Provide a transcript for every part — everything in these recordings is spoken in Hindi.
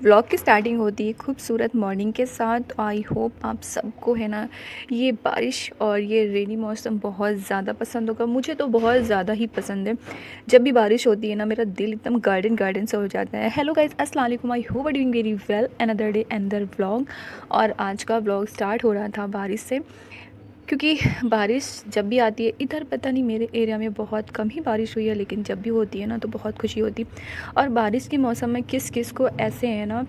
व्लॉग की स्टार्टिंग होती है खूबसूरत मॉर्निंग के साथ। आई होप आप सबको है ना ये बारिश और ये रेनी मौसम बहुत ज़्यादा पसंद होगा। मुझे तो बहुत ज़्यादा ही पसंद है। जब भी बारिश होती है ना मेरा दिल एकदम गार्डन गार्डन सा हो जाता है। हेलो गाइस, अस्सलाम वालेकुम। I hope doing very well. Another day another vlog. और आज का व्लॉग स्टार्ट हो रहा था बारिश से, क्योंकि बारिश जब भी आती है इधर, पता नहीं मेरे एरिया में बहुत कम ही बारिश हुई है, लेकिन जब भी होती है ना तो बहुत खुशी होती। और बारिश के मौसम में किस किस को ऐसे है ना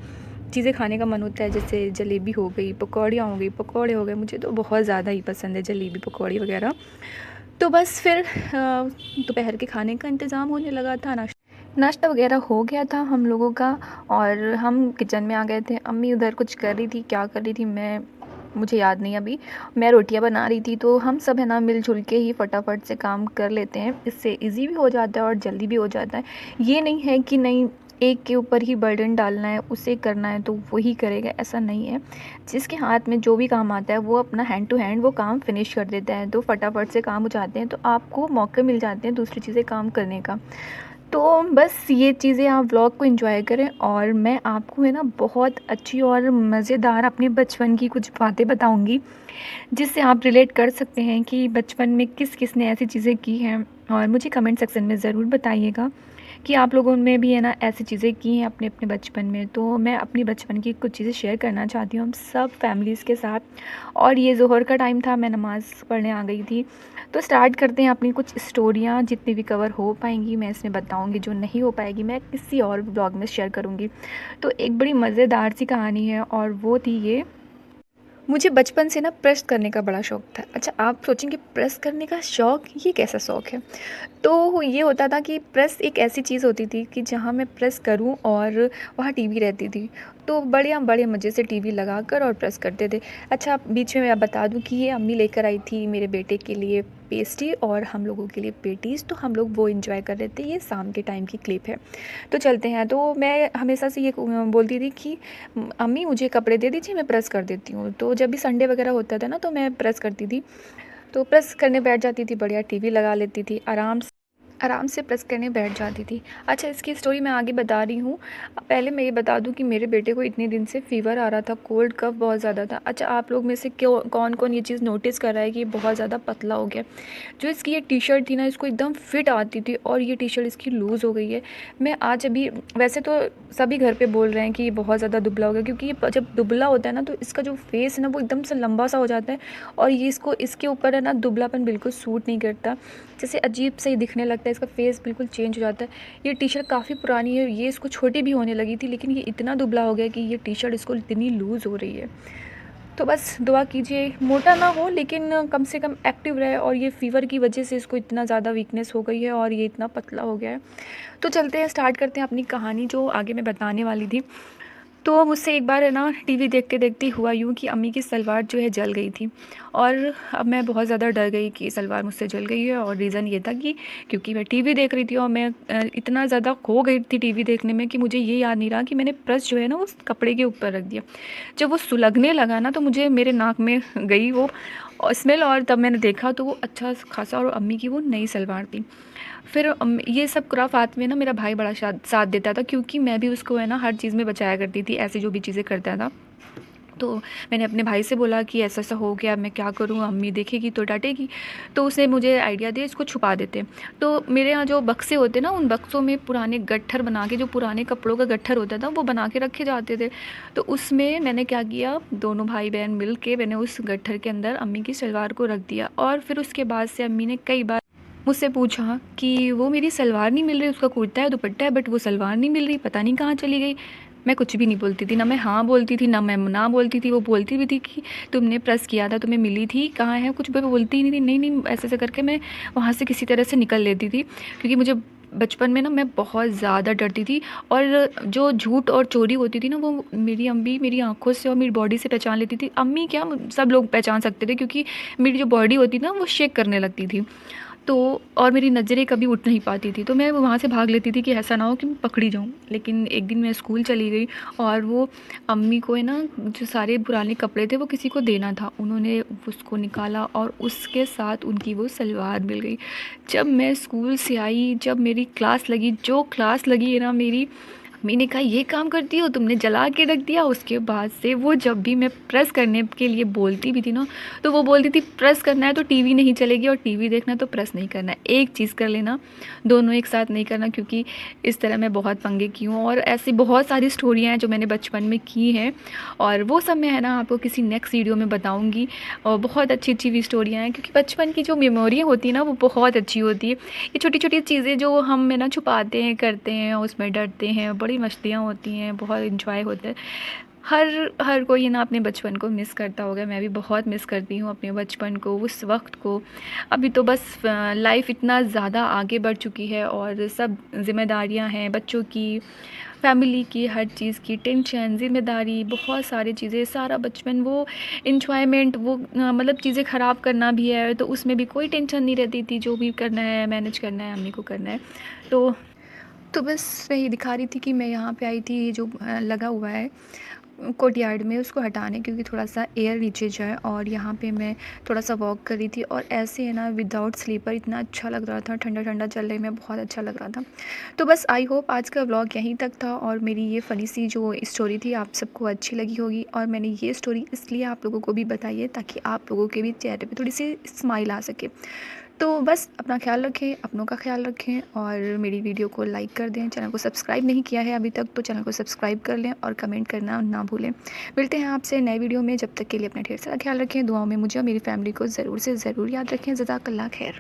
चीज़ें खाने का मन होता है, जैसे जलेबी हो गई, पकौड़ियाँ हो गई, पकौड़े हो गए। मुझे तो बहुत ज़्यादा ही पसंद है जलेबी पकौड़ी वगैरह। तो बस फिर दोपहर के खाने का इंतज़ाम होने लगा था। नाश्ता वगैरह हो गया था हम लोगों का और हम किचन में आ गए थे। अम्मी उधर कुछ कर रही थी, क्या कर रही थी मुझे याद नहीं अभी। मैं रोटियां बना रही थी। तो हम सब है ना मिलजुल के ही फटाफट से काम कर लेते हैं। इससे इजी भी हो जाता है और जल्दी भी हो जाता है। ये नहीं है कि नहीं एक के ऊपर ही बर्डन डालना है, उसे करना है तो वही करेगा, ऐसा नहीं है। जिसके हाथ में जो भी काम आता है वो अपना हैंड टू हैंड वो काम फिनिश कर देता है, तो फटाफट से काम हो जाते हैं। तो आपको मौके मिल जाते हैं दूसरी चीज़ें काम करने का। तो बस ये चीज़ें आप व्लॉग को एंजॉय करें। और मैं आपको है ना बहुत अच्छी और मज़ेदार अपने बचपन की कुछ बातें बताऊंगी, जिससे आप रिलेट कर सकते हैं कि बचपन में किस किस ने ऐसी चीज़ें की हैं। और मुझे कमेंट सेक्शन में ज़रूर बताइएगा कि आप लोगों ने भी है ना ऐसी चीज़ें की हैं अपने अपने बचपन में। तो मैं अपनी बचपन की कुछ चीज़ें शेयर करना चाहती हूँ हम सब फैमिलीज़ के साथ। और ये ज़ोहर का टाइम था, मैं नमाज़ पढ़ने आ गई थी। तो स्टार्ट करते हैं अपनी कुछ स्टोरियाँ। जितनी भी कवर हो पाएंगी मैं इसमें बताऊँगी, जो नहीं हो पाएगी मैं किसी और ब्लॉग में शेयर करूँगी। तो एक बड़ी मज़ेदार सी कहानी है और वो थी ये। मुझे बचपन से ना प्रेस करने का बड़ा शौक़ था। अच्छा, आप सोचेंगे प्रेस करने का शौक़, ये कैसा शौक़ है? तो ये होता था कि प्रेस एक ऐसी चीज़ होती थी कि जहाँ मैं प्रेस करूँ और वहाँ टीवी रहती थी। तो बड़े मज़े से टीवी लगाकर और प्रेस करते थे। अच्छा, बीच में मैं बता दूँ कि ये अम्मी लेकर आई थी मेरे बेटे के लिए पेस्ट्री और हम लोगों के लिए पेटीज़। तो हम लोग वो एंजॉय कर रहे थे। ये शाम के टाइम की क्लिप है। तो चलते हैं। तो मैं हमेशा से ये बोलती थी कि अम्मी मुझे कपड़े दे दीजिए, मैं प्रेस कर देती हूँ। तो जब भी संडे वगैरह होता था ना तो मैं प्रेस करती थी। तो प्रेस करने बैठ जाती थी, बढ़िया टीवी लगा लेती थी, आराम से प्रेस करने बैठ जाती थी। अच्छा, इसकी स्टोरी मैं आगे बता रही हूँ। पहले मैं ये बता दूँ कि मेरे बेटे को इतने दिन से फ़ीवर आ रहा था, कोल्ड कफ बहुत ज़्यादा था। अच्छा, आप लोग में से क्यों कौन कौन ये चीज़ नोटिस कर रहा है कि ये बहुत ज़्यादा पतला हो गया? जो इसकी ये टी शर्ट थी ना, इसको एकदम फिट आती थी और ये टी शर्ट इसकी लूज़ हो गई है। मैं आज अभी, वैसे तो सभी घर पे बोल रहे हैं कि ये बहुत ज़्यादा दुबला हो गया, क्योंकि ये जब दुबला होता है ना तो इसका जो फेस है ना वो एकदम से लंबा सा हो जाता है। और ये इसके ऊपर है ना दुबलापन बिल्कुल सूट नहीं करता, जैसे अजीब से ही दिखने लगता है, इसका फेस बिल्कुल चेंज हो जाता है। ये टी शर्ट काफ़ी पुरानी है, ये इसको छोटी भी होने लगी थी, लेकिन ये इतना दुबला हो गया कि ये टी शर्ट इसको इतनी लूज़ हो रही है। तो बस दुआ कीजिए मोटा ना हो, लेकिन कम से कम एक्टिव रहे। और ये फ़ीवर की वजह से इसको इतना ज़्यादा वीकनेस हो गई है और ये इतना पतला हो गया है। तो चलते हैं, स्टार्ट करते हैं अपनी कहानी जो आगे मैं बताने वाली थी। तो मुझसे एक बार है ना टीवी देखते देखते हुआ यूँ कि अम्मी की सलवार जो है जल गई थी। और अब मैं बहुत ज़्यादा डर गई कि सलवार मुझसे जल गई है। और रीज़न ये था कि क्योंकि मैं टीवी देख रही थी और मैं इतना ज़्यादा खो गई थी टीवी देखने में कि मुझे ये याद नहीं रहा कि मैंने प्रेस जो है ना उस कपड़े के ऊपर रख दिया। जब वो सुलगने लगा ना तो मुझे मेरे नाक में गई वो स्मेल, और तब मैंने देखा तो वो अच्छा खासा और अम्मी की वो नई सलवार थी। फिर ये सब खुराफात में ना मेरा भाई बड़ा साथ देता था, क्योंकि मैं भी उसको है ना हर चीज़ में बचाया करती थी, ऐसी जो भी चीज़ें करता था। तो मैंने अपने भाई से बोला कि ऐसा ऐसा हो गया, मैं क्या करूँ, अम्मी देखेगी तो डांटेगी। तो उसने मुझे आइडिया दिया इसको छुपा देते। तो मेरे यहाँ जो बक्से होते ना, उन बक्सों में पुराने गट्ठर बना के, जो पुराने कपड़ों का गट्ठर होता था वो बना के रखे जाते थे। तो उसमें मैंने क्या किया, दोनों भाई बहन मिल के मैंने उस गट्ठर के अंदर अम्मी की सलवार को रख दिया। और फिर उसके बाद से अम्मी ने कई बार मुझसे पूछा कि वो मेरी सलवार नहीं मिल रही, उसका कुर्ता है दुपट्टा है बट वो सलवार नहीं मिल रही, पता नहीं कहाँ चली गई। मैं कुछ भी नहीं बोलती थी, ना मैं हाँ बोलती थी ना मैं ना बोलती थी। वो बोलती भी थी कि तुमने प्रेस किया था, तुम्हें मिली थी, कहाँ है, कुछ भी बोलती ही नहीं थी। नहीं नहीं, ऐसे ऐसे करके मैं वहाँ से किसी तरह से निकल लेती थी, क्योंकि मुझे बचपन में ना मैं बहुत ज़्यादा डरती थी। और जो झूठ और चोरी होती थी ना वो मेरी अम्मी मेरी आंखों से और मेरी बॉडी से पहचान लेती थी। अम्मी क्या, सब लोग पहचान सकते थे, क्योंकि मेरी जो बॉडी होती ना वो शेक करने लगती थी। तो और मेरी नज़रें कभी उठ नहीं पाती थी, तो मैं वहाँ से भाग लेती थी कि ऐसा ना हो कि मैं पकड़ी जाऊँ। लेकिन एक दिन मैं स्कूल चली गई और वो अम्मी को है ना जो सारे पुराने कपड़े थे वो किसी को देना था, उन्होंने उसको निकाला और उसके साथ उनकी वो सलवार मिल गई। जब मैं स्कूल से आई, जब मेरी क्लास लगी, जो क्लास लगी है ना मेरी, मैंने कहा ये काम करती हो तुमने, जला के रख दिया। उसके बाद से वो जब भी मैं प्रेस करने के लिए बोलती भी थी ना, तो वो बोलती थी प्रेस करना है तो टीवी नहीं चलेगी, और टीवी देखना है तो प्रेस नहीं करना है, एक चीज़ कर लेना, दोनों एक साथ नहीं करना। क्योंकि इस तरह मैं बहुत पंगे की हूँ, और ऐसी बहुत सारी स्टोरियाँ हैं जो मैंने बचपन में की हैं, और वो सब मैं है ना आपको किसी नेक्स्ट वीडियो में बताऊँगी। और बहुत अच्छी अच्छी भी स्टोरियाँ हैं, क्योंकि बचपन की जो मेमोरियाँ होती है ना वो बहुत अच्छी होती है। ये छोटी छोटी चीज़ें जो हम है ना छुपाते हैं, करते हैं, उसमें डरते हैं, बड़ी मस्तियाँ होती हैं, बहुत इन्जॉय होता है। हर हर कोई है ना अपने बचपन को मिस करता होगा, मैं भी बहुत मिस करती हूँ अपने बचपन को, उस वक्त को। अभी तो बस लाइफ इतना ज़्यादा आगे बढ़ चुकी है, और सब जिम्मेदारियाँ हैं बच्चों की, फैमिली की, हर चीज़ की टेंशन, ज़िम्मेदारी, बहुत सारी चीज़ें, सारा बचपन वो एन्जॉयमेंट, वो मतलब चीज़ें ख़राब करना भी है तो उसमें भी कोई टेंशन नहीं रहती थी, जो भी करना है मैनेज करना है, अम्मी को करना है। तो बस वही दिखा रही थी कि मैं यहाँ पे आई थी, ये जो लगा हुआ है कोर्टयार्ड में, उसको हटाने, क्योंकि थोड़ा सा एयर नीचे जाए। और यहाँ पे मैं थोड़ा सा वॉक कर रही थी, और ऐसे है ना विदाउट स्लीपर इतना अच्छा लग रहा था, ठंडा ठंडा चल रही में, बहुत अच्छा लग रहा था। तो बस आई होप आज का व्लॉग यहीं तक था, और मेरी ये फ़नी सी जो स्टोरी थी आप सबको अच्छी लगी होगी। और मैंने ये स्टोरी इसलिए आप लोगों को भी बताई है ताकि आप लोगों के भी चेहरे पर थोड़ी सी स्माइल आ सके। तो बस अपना ख्याल रखें, अपनों का ख्याल रखें, और मेरी वीडियो को लाइक कर दें। चैनल को सब्सक्राइब नहीं किया है अभी तक तो चैनल को सब्सक्राइब कर लें, और कमेंट करना ना भूलें। मिलते हैं आपसे नए वीडियो में, जब तक के लिए अपना ढेर सारा ख्याल रखें। दुआओं में मुझे और मेरी फैमिली को ज़रूर से ज़रूर याद रखें। जज़ाकल्लाह खैर।